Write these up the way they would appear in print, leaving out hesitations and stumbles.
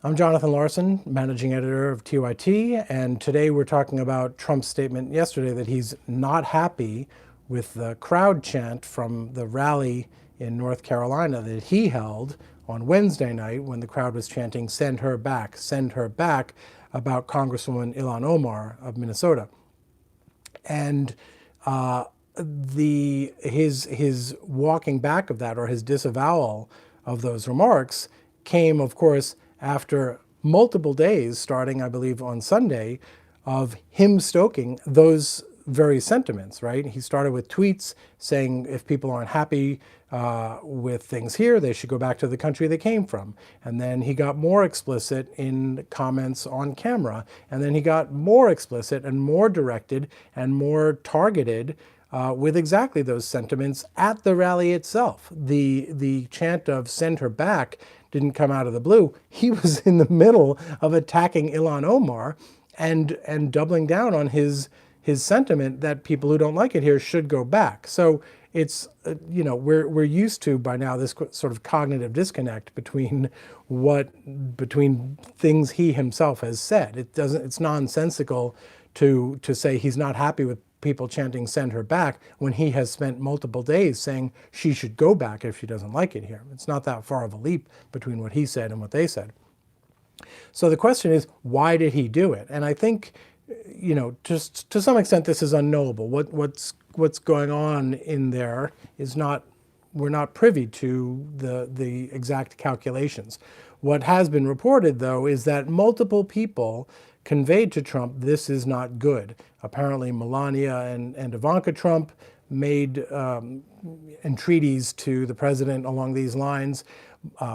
I'm Jonathan Larsen, managing editor of TYT, and today we're talking about Trump's statement yesterday that he's not happy with the crowd chant from the rally in North Carolina that he held on Wednesday night when the crowd was chanting, send her back, about Congresswoman Ilhan Omar of Minnesota. And his walking back of that, or his disavowal of those remarks, came, of course, after multiple days, starting, I believe, on Sunday, of him stoking those very sentiments, right? He started with tweets saying if people aren't happy with things here, they should go back to the country they came from. And then he got more explicit in comments on camera. And then he got more explicit and more directed and more targeted with exactly those sentiments at the rally itself. The chant of send her back didn't come out of the blue. He was in the middle of attacking Ilhan Omar and doubling down on his sentiment that people who don't like it here should go back. So it's, we're used to by now this sort of cognitive disconnect between things he himself has said. It's nonsensical to say he's not happy with people chanting send her back when he has spent multiple days saying she should go back if she doesn't like it here. It's not that far of a leap between what he said and what they said. So the question is, why did he do it? And I think, just to some extent, this is unknowable. What's going on in there is we're not privy to the exact calculations. What has been reported, though, is that multiple people conveyed to Trump, this is not good. Apparently Melania and Ivanka Trump made entreaties to the president along these lines.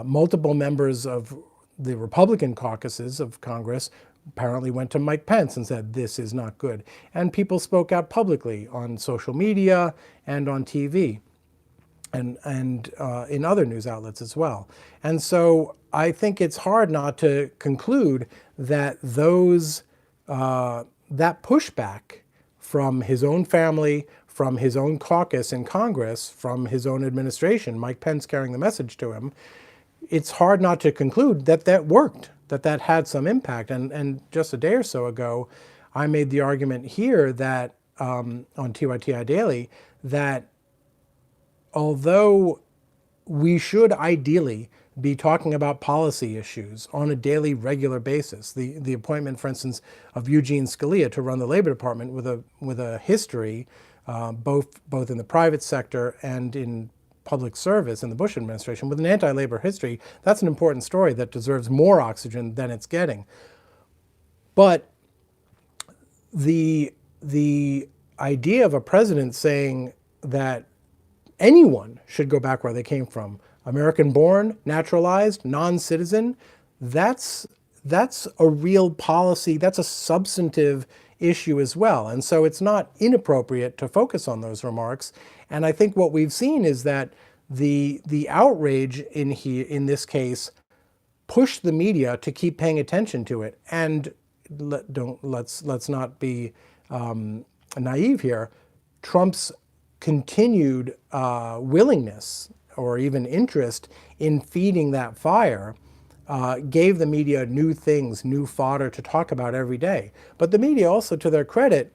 Multiple members of the Republican caucuses of Congress apparently went to Mike Pence and said, this is not good. And people spoke out publicly on social media and on TV and in other news outlets as well. And so I think it's hard not to conclude that that pushback from his own family, from his own caucus in Congress, from his own administration, Mike Pence carrying the message to him, it's hard not to conclude that that worked, that had some impact. And just a day or so ago, I made the argument here that on TYTI Daily, that although we should ideally be talking about policy issues on a daily, regular basis, the appointment, for instance, of Eugene Scalia to run the Labor Department with a history, both in the private sector and in public service in the Bush administration, with an anti-labor history, that's an important story that deserves more oxygen than it's getting. But the idea of a president saying that anyone should go back where they came from, American-born, naturalized, non-citizen, that's a real policy, that's a substantive issue as well. And so it's not inappropriate to focus on those remarks. And I think what we've seen is that the outrage in this case pushed the media to keep paying attention to it. And let's not be naive here. Trump's continued willingness or even interest in feeding that fire gave the media new things, new fodder to talk about every day. But the media also, to their credit,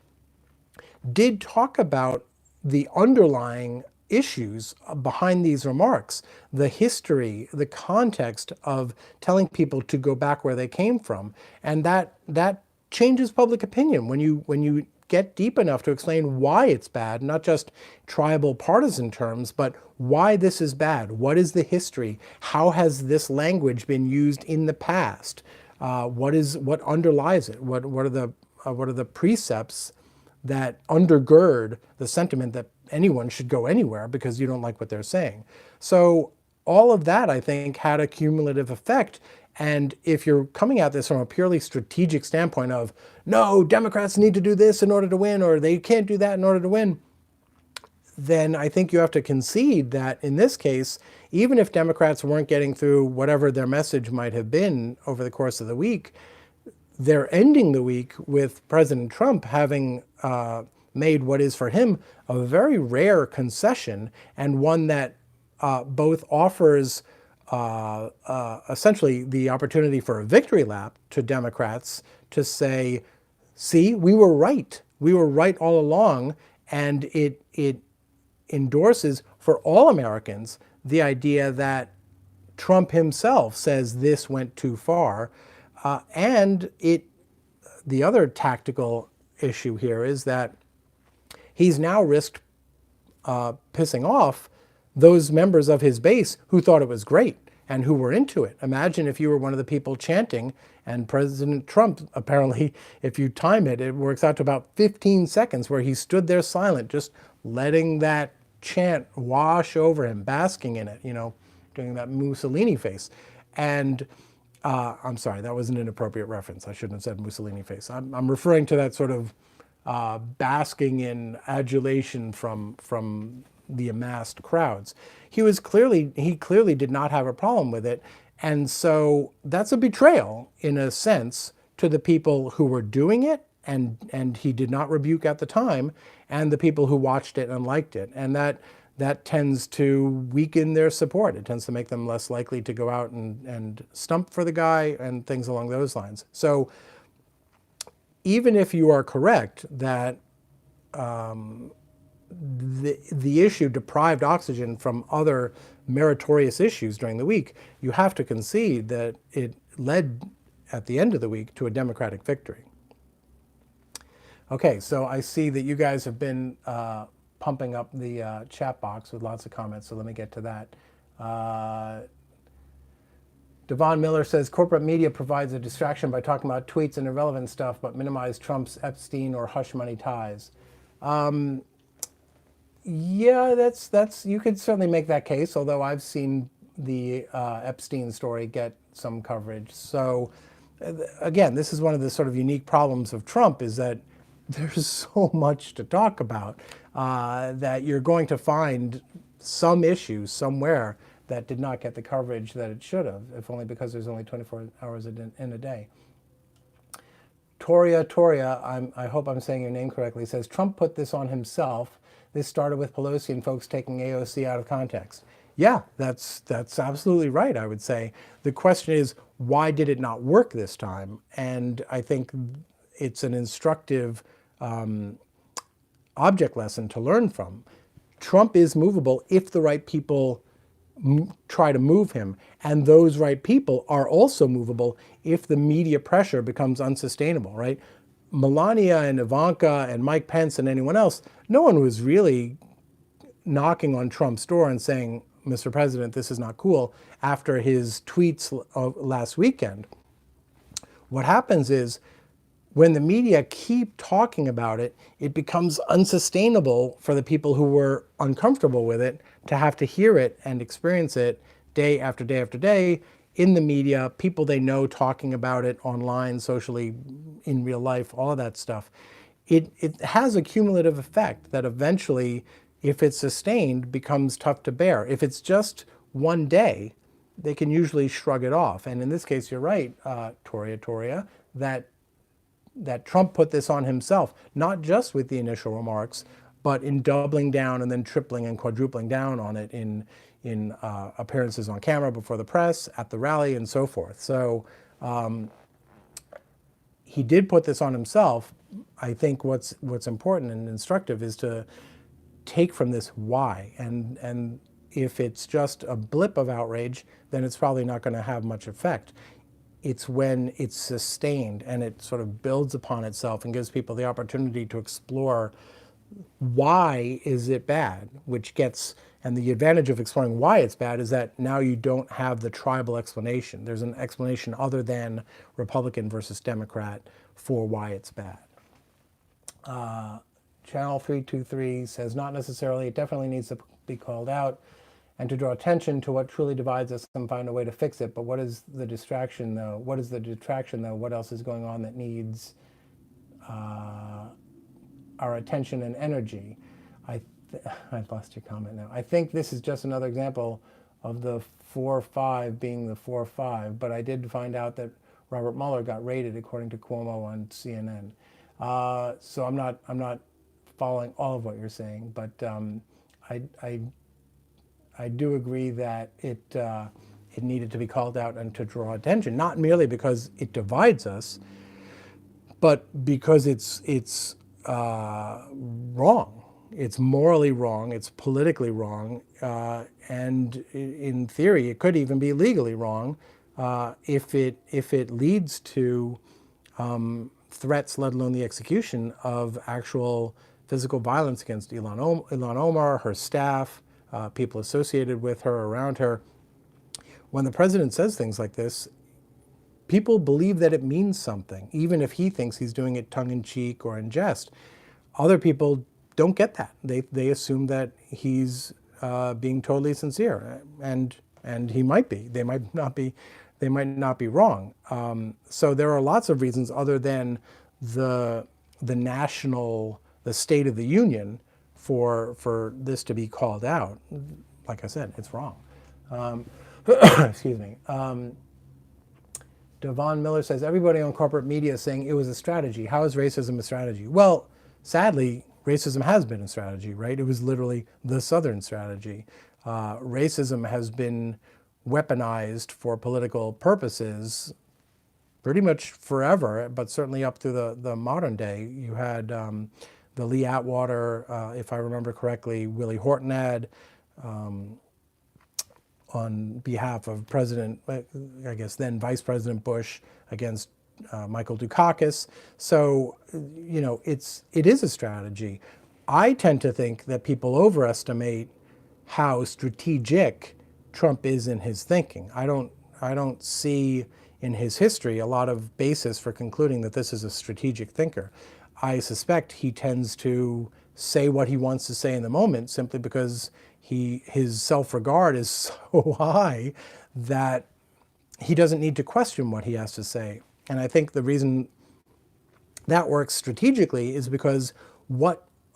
did talk about the underlying issues behind these remarks, the history, the context of telling people to go back where they came from. And that changes public opinion when you get deep enough to explain why it's bad, not just tribal partisan terms, but why this is bad. What is the history? How has this language been used in the past? What underlies it? What are the precepts that undergird the sentiment that anyone should go anywhere because you don't like what they're saying? So all of that, I think, had a cumulative effect. And if you're coming at this from a purely strategic standpoint of, no, Democrats need to do this in order to win, or they can't do that in order to win, then I think you have to concede that in this case, even if Democrats weren't getting through whatever their message might have been over the course of the week, they're ending the week with President Trump having made what is for him a very rare concession, and one that both offers essentially the opportunity for a victory lap to Democrats to say, see, we were right. We were right all along. And it endorses for all Americans the idea that Trump himself says this went too far. And the other tactical issue here is that he's now risked pissing off those members of his base who thought it was great and who were into it. Imagine if you were one of the people chanting, and President Trump, apparently, if you time it, it works out to about 15 seconds where he stood there silent, just letting that chant wash over him, basking in it, doing that Mussolini face. And I'm sorry, that was an inappropriate reference. I shouldn't have said Mussolini face. I'm referring to that sort of basking in adulation from the amassed crowds. He clearly did not have a problem with it. And so that's a betrayal, in a sense, to the people who were doing it and he did not rebuke at the time, and the people who watched it and liked it. And that tends to weaken their support. It tends to make them less likely to go out and stump for the guy and things along those lines. So even if you are correct that the issue deprived oxygen from other meritorious issues during the week, you have to concede that it led at the end of the week to a Democratic victory. Okay, so I see that you guys have been pumping up the chat box with lots of comments, so let me get to that. Devon Miller says, corporate media provides a distraction by talking about tweets and irrelevant stuff, but minimize Trump's Epstein or hush money ties. Yeah, that's you could certainly make that case, although I've seen the Epstein story get some coverage. So again, this is one of the sort of unique problems of Trump, is that there's so much to talk about that you're going to find some issues somewhere that did not get the coverage that it should have, if only because there's only 24 hours in a day. Toria, I hope I'm saying your name correctly, says, Trump put this on himself. This started with Pelosi and folks taking AOC out of context. Yeah, that's absolutely right, I would say. The question is, why did it not work this time? And I think it's an instructive object lesson to learn from. Trump is movable if the right people try to move him. And those right people are also movable if the media pressure becomes unsustainable, right? Melania and Ivanka and Mike Pence and anyone else, no one was really knocking on Trump's door and saying, Mr. President, this is not cool, after his tweets of last weekend. What happens is, when the media keep talking about it, it becomes unsustainable for the people who were uncomfortable with it to have to hear it and experience it day after day after day in the media, people they know talking about it online, socially, in real life, all of that stuff. It has a cumulative effect that eventually, if it's sustained, becomes tough to bear. If it's just one day, they can usually shrug it off. And in this case, you're right, Toria, that Trump put this on himself, not just with the initial remarks, but in doubling down and then tripling and quadrupling down on it in appearances on camera before the press, at the rally, and so forth. So he did put this on himself. I think what's important and instructive is to take from this why. And if it's just a blip of outrage, then it's probably not going to have much effect. It's when it's sustained and it sort of builds upon itself and gives people the opportunity to explore why is it bad, and the advantage of exploring why it's bad is that now you don't have the tribal explanation. There's an explanation other than Republican versus Democrat for why it's bad. Channel 323 says, not necessarily, it definitely needs to be called out and to draw attention to what truly divides us and find a way to fix it. But what is the distraction, though? What is the detraction, though? What else is going on that needs our attention and energy? I've lost your comment now. I think this is just another example of the 4-5 being the 4-5, but I did find out that Robert Mueller got raided, according to Cuomo on CNN. So I'm not following all of what you're saying, but I do agree that it it needed to be called out and to draw attention, not merely because it divides us, but because it's wrong. It's morally wrong. It's politically wrong, and in theory, it could even be legally wrong if it leads to threats, let alone the execution of actual physical violence against Ilhan Omar, her staff, people associated with her, around her. When the president says things like this, people believe that it means something, even if he thinks he's doing it tongue-in-cheek or in jest. Other people don't get that. They assume that he's being totally sincere, and he might be. They might not be. They might not be wrong. So there are lots of reasons other than the State of the Union for this to be called out. Like I said, it's wrong. Excuse me. Devon Miller says, everybody on corporate media is saying it was a strategy. How is racism a strategy? Well, sadly, racism has been a strategy, right? It was literally the Southern strategy. Racism has been weaponized for political purposes pretty much forever, but certainly up to the modern day. You had the Lee Atwater, if I remember correctly, Willie Horton ad, on behalf of President, I guess then Vice President Bush against Michael Dukakis. So, you know, it is a strategy. I tend to think that people overestimate how strategic Trump is in his thinking. I don't see in his history a lot of basis for concluding that this is a strategic thinker. I suspect he tends to say what he wants to say in the moment simply because his self-regard is so high that he doesn't need to question what he has to say. And I think the reason that works strategically is because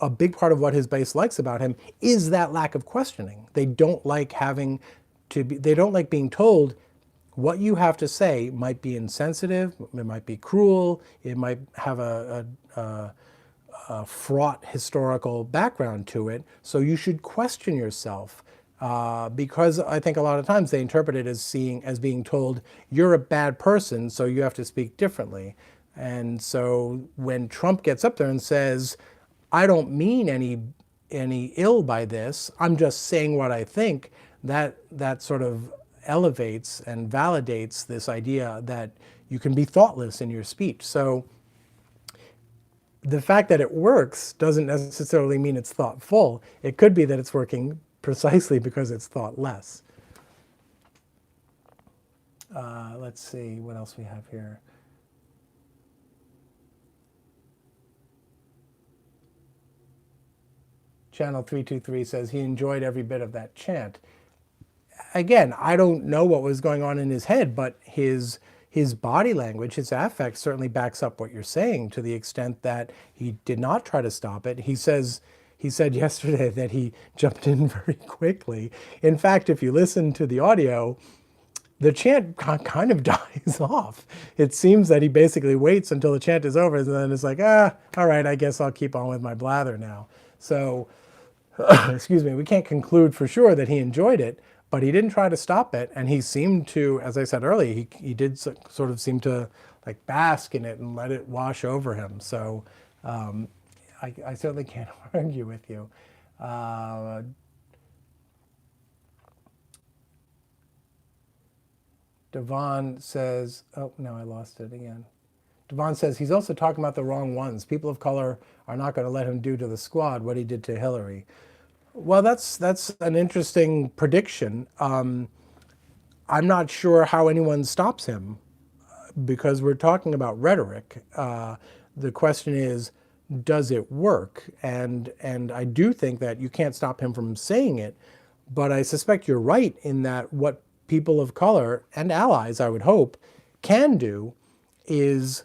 a big part of what his base likes about him is that lack of questioning. They don't like they don't like being told what you have to say might be insensitive, it might be cruel, it might have a fraught historical background to it, so you should question yourself. Because I think a lot of times they interpret it as being told, you're a bad person, so you have to speak differently. And so when Trump gets up there and says, I don't mean any ill by this, I'm just saying what I think, that sort of elevates and validates this idea that you can be thoughtless in your speech. So the fact that it works doesn't necessarily mean it's thoughtful. It could be that it's working precisely because it's thoughtless. Let's see what else we have here. Channel 323 says he enjoyed every bit of that chant. Again, I don't know what was going on in his head, but his body language, his affect certainly backs up what you're saying to the extent that he did not try to stop it. He said yesterday that he jumped in very quickly. In fact, if you listen to the audio, the chant kind of dies off. It seems that he basically waits until the chant is over and then it's like, all right, I guess I'll keep on with my blather now. So, excuse me, we can't conclude for sure that he enjoyed it, but he didn't try to stop it, and he seemed to, as I said earlier, he did sort of seem to like bask in it and let it wash over him. So I certainly can't argue with you. Devon says, oh, no, I lost it again. Devon says he's also talking about the wrong ones. People of color are not going to let him do to the squad what he did to Hillary. Well, that's an interesting prediction. I'm not sure how anyone stops him because we're talking about rhetoric. The question is, does it work? And I do think that you can't stop him from saying it, but I suspect you're right in that what people of color and allies, I would hope, can do is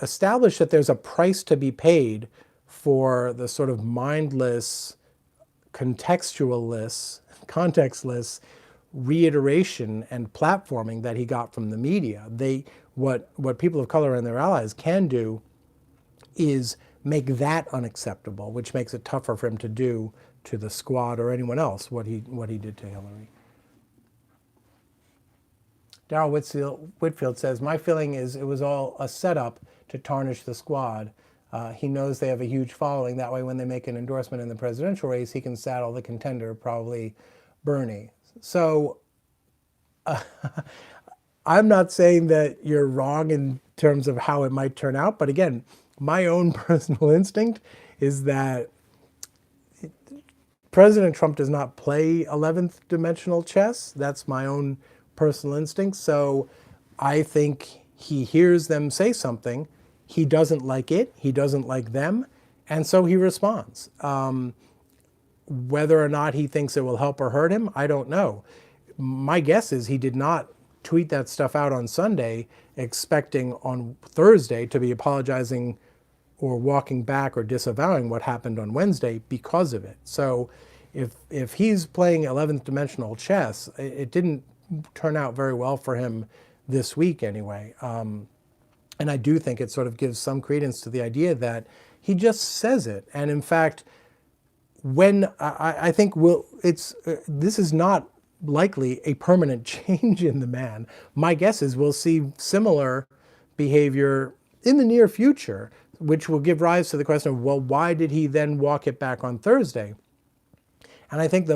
establish that there's a price to be paid for the sort of mindless, contextless reiteration and platforming that he got from the media. What people of color and their allies can do is make that unacceptable, which makes it tougher for him to do to the squad or anyone else what he did to Hillary. Darrell Whitfield says, my feeling is it was all a setup to tarnish the squad. He knows they have a huge following. That way, when they make an endorsement in the presidential race, he can saddle the contender, probably Bernie. So I'm not saying that you're wrong in terms of how it might turn out. But again, my own personal instinct is that President Trump does not play 11th dimensional chess. That's my own personal instinct. So I think he hears them say something. He doesn't like it. He doesn't like them. And so he responds. Whether or not he thinks it will help or hurt him, I don't know. My guess is he did not tweet that stuff out on Sunday expecting on Thursday to be apologizing or walking back or disavowing what happened on Wednesday because of it. So if he's playing 11th dimensional chess, it didn't turn out very well for him this week anyway. And I do think it sort of gives some credence to the idea that he just says it. And in fact, when I think this is not likely a permanent change in the man. My guess is we'll see similar behavior in the near future, which will give rise to the question of, well, why did he then walk it back on Thursday? And I think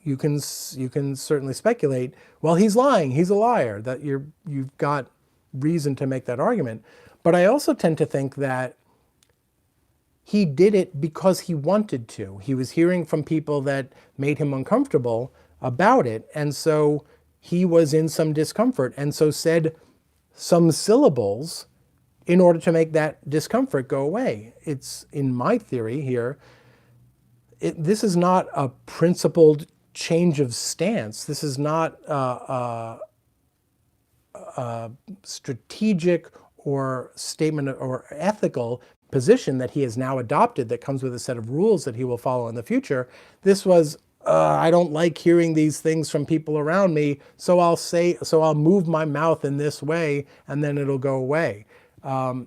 you can certainly speculate, well, he's lying, he's a liar, that you've got reason to make that argument. But I also tend to think that he did it because he wanted to. He was hearing from people that made him uncomfortable about it, and so he was in some discomfort, and so said some syllables in order to make that discomfort go away. It's, in my theory here, this is not a principled change of stance. This is not a strategic or statement or ethical position that he has now adopted that comes with a set of rules that he will follow in the future. This was, I don't like hearing these things from people around me, so I'll move my mouth in this way and then it'll go away. I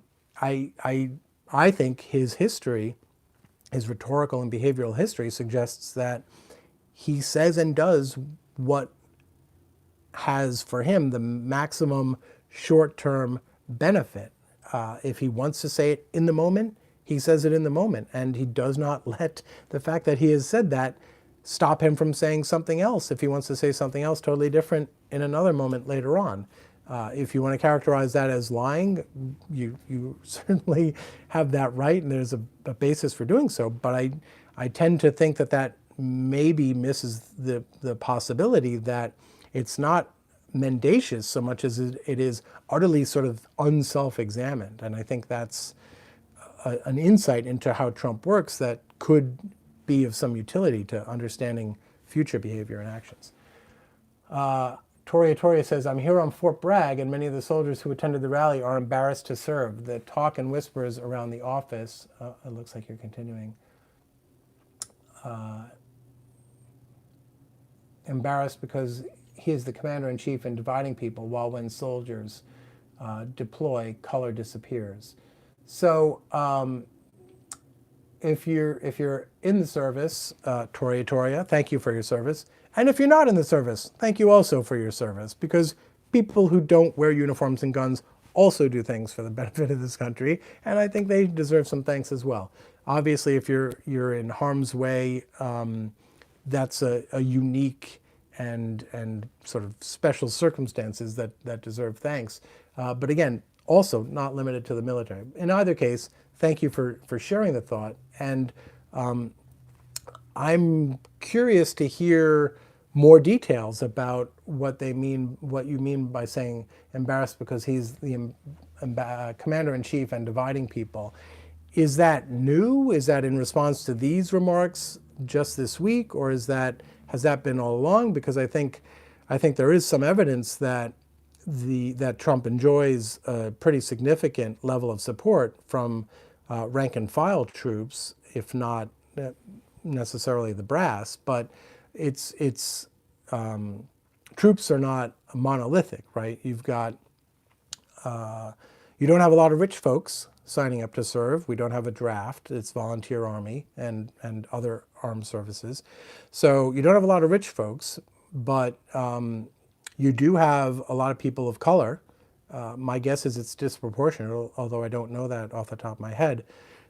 think his history, his rhetorical and behavioral history, suggests that he says and does what has for him the maximum short-term benefit. If he wants to say it in the moment, he says it in the moment, and he does not let the fact that he has said that stop him from saying something else if he wants to say something else totally different in another moment later on. If you want to characterize that as lying, you certainly have that right, and there's a basis for doing so, but I tend to think that maybe misses the possibility that it's not mendacious so much as it is utterly sort of unself-examined. And I think that's an insight into how Trump works that could be of some utility to understanding future behavior and actions. Toria says, I'm here on Fort Bragg, and many of the soldiers who attended the rally are embarrassed to serve. The talk and whispers around the office, it looks like you're continuing. Embarrassed because he is the commander-in-chief and dividing people, while when soldiers deploy, color disappears. So if you're in the service, Toria, thank you for your service. And if you're not in the service, thank you also for your service, because people who don't wear uniforms and guns also do things for the benefit of this country, and I think they deserve some thanks as well. Obviously, if you're in harm's way, that's a unique and sort of special circumstances that deserve thanks. But again, also not limited to the military. In either case, thank you for sharing the thought. And I'm curious to hear more details about what you mean by saying embarrassed because he's the commander-in-chief and dividing people. Is that new? Is that in response to these remarks just this week, or has that been all along? Because I think there is some evidence that that Trump enjoys a pretty significant level of support from rank and file troops, if not necessarily the brass, but troops are not monolithic, right? You've got you don't have a lot of rich folks signing up to serve. We don't have a draft. It's volunteer army and other armed services. So you don't have a lot of rich folks, but You do have a lot of people of color. My guess is it's disproportionate, although I don't know that off the top of my head.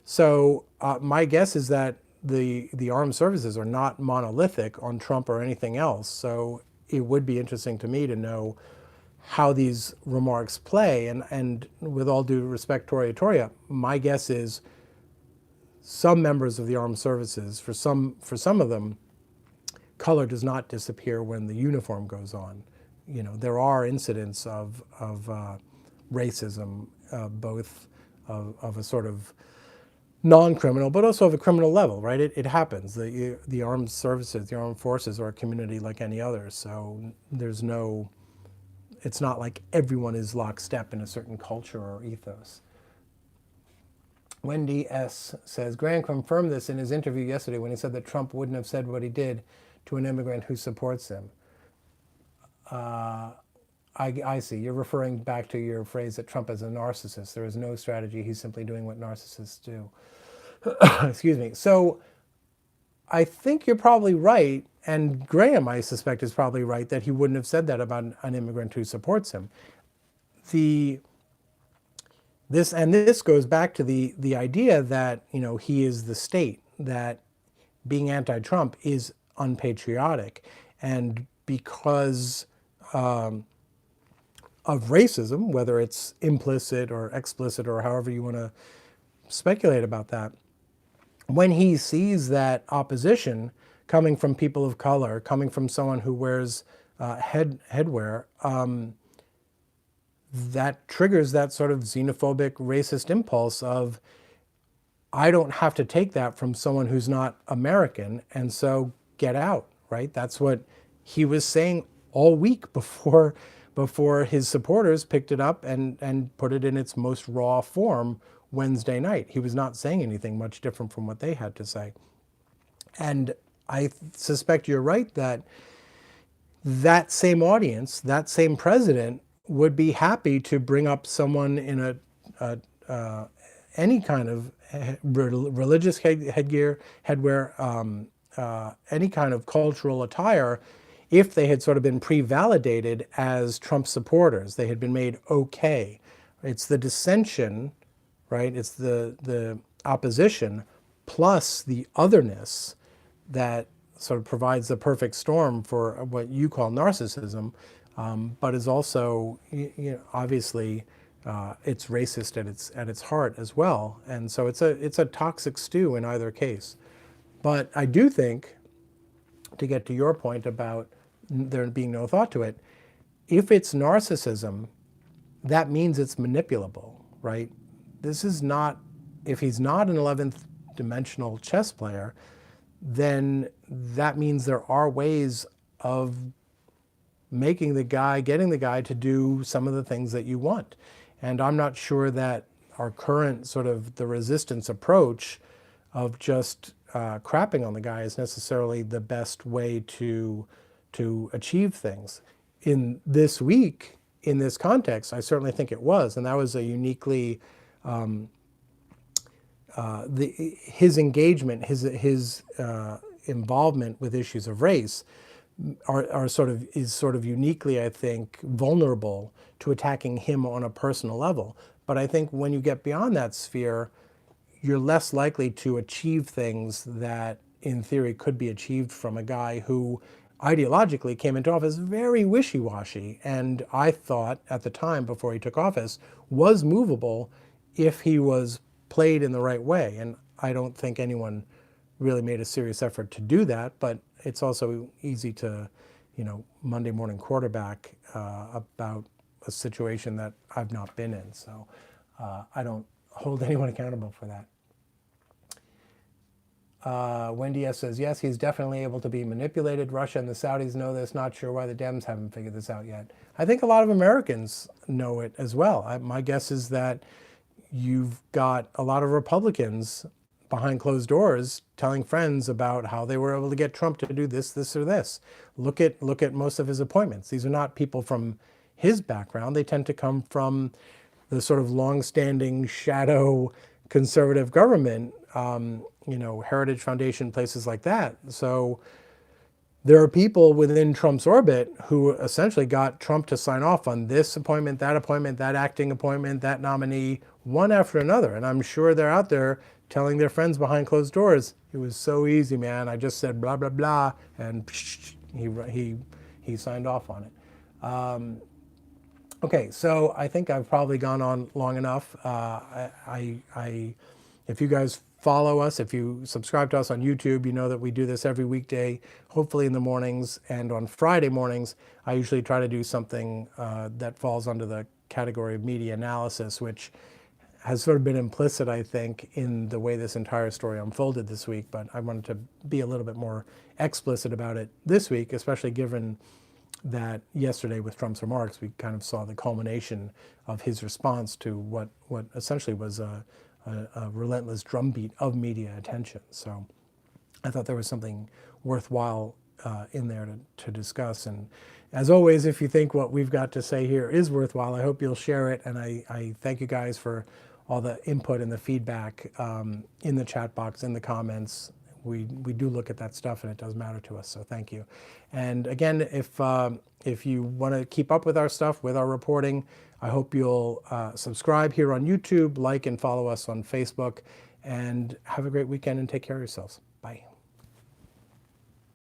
So my guess is that the armed services are not monolithic on Trump or anything else. So it would be interesting to me to know how these remarks play. And with all due respect to Toria, my guess is some members of the armed services, for some of them, color does not disappear when the uniform goes on. You know, there are incidents of racism, both of a sort of non-criminal, but also of a criminal level, right? It happens. The armed services, the armed forces are a community like any other. So there's no, it's not like everyone is lockstep in a certain culture or ethos. Wendy S. says, Graham confirmed this in his interview yesterday when he said that Trump wouldn't have said what he did to an immigrant who supports him. I see. You're referring back to your phrase that Trump is a narcissist. There is no strategy. He's simply doing what narcissists do. Excuse me. So I think you're probably right, and Graham, I suspect, is probably right that he wouldn't have said that about an immigrant who supports him. This goes back to the idea that, you know, he is the state, that being anti-Trump is unpatriotic, and because of racism, whether it's implicit or explicit or however you want to speculate about that, when he sees that opposition coming from people of color, coming from someone who wears headwear, that triggers that sort of xenophobic, racist impulse of, I don't have to take that from someone who's not American, and so get out, right? That's what he was saying all week before his supporters picked it up and put it in its most raw form Wednesday night. He was not saying anything much different from what they had to say. And I suspect you're right that that same audience, that same president, would be happy to bring up someone in any kind of religious headwear, any kind of cultural attire, if they had sort of been pre-validated as Trump supporters. They had been made okay. It's the dissension, right? It's the opposition plus the otherness that sort of provides the perfect storm for what you call narcissism, but is also, you know, obviously it's racist at its heart as well. And so it's a toxic stew in either case. But I do think, to get to your point about there being no thought to it, if it's narcissism, that means it's manipulable, right? This is not, if he's not an 11th dimensional chess player, then that means there are ways of getting the guy to do some of the things that you want. And I'm not sure that our current sort of the resistance approach of just crapping on the guy is necessarily the best way to achieve things. In this week, in this context, I certainly think it was, and that was a uniquely his engagement, his involvement with issues of race is sort of uniquely, I think, vulnerable to attacking him on a personal level. But I think when you get beyond that sphere, you're less likely to achieve things that, in theory, could be achieved from a guy who ideologically came into office very wishy-washy, and I thought at the time before he took office was movable if he was played in the right way. And I don't think anyone really made a serious effort to do that, but it's also easy to, you know, Monday morning quarterback about a situation that I've not been in. So I don't hold anyone accountable for that. Wendy S. says, yes, he's definitely able to be manipulated. Russia and the Saudis know this. Not sure why the Dems haven't figured this out yet. I think a lot of Americans know it as well. My guess is that you've got a lot of Republicans behind closed doors telling friends about how they were able to get Trump to do this, this, or this. Look at most of his appointments. These are not people from his background. They tend to come from the sort of long-standing shadow conservative government, you know, Heritage Foundation, places like that. So there are people within Trump's orbit who essentially got Trump to sign off on this appointment, that acting appointment, that nominee, one after another. And I'm sure they're out there telling their friends behind closed doors, it was so easy, man. I just said blah, blah, blah, and he signed off on it. Okay, so I think I've probably gone on long enough. If you guys follow us, if you subscribe to us on YouTube, you know that we do this every weekday, hopefully in the mornings, and on Friday mornings, I usually try to do something that falls under the category of media analysis, which has sort of been implicit, I think, in the way this entire story unfolded this week, but I wanted to be a little bit more explicit about it this week, especially given that yesterday with Trump's remarks, we kind of saw the culmination of his response to what essentially was a relentless drumbeat of media attention. So I thought there was something worthwhile in there to discuss. And as always, if you think what we've got to say here is worthwhile, I hope you'll share it. And I thank you guys for all the input and the feedback in the chat box, in the comments. We do look at that stuff, and it does matter to us, so thank you. And again, if you want to keep up with our stuff, with our reporting, I hope you'll subscribe here on YouTube, like and follow us on Facebook, and have a great weekend and take care of yourselves. Bye.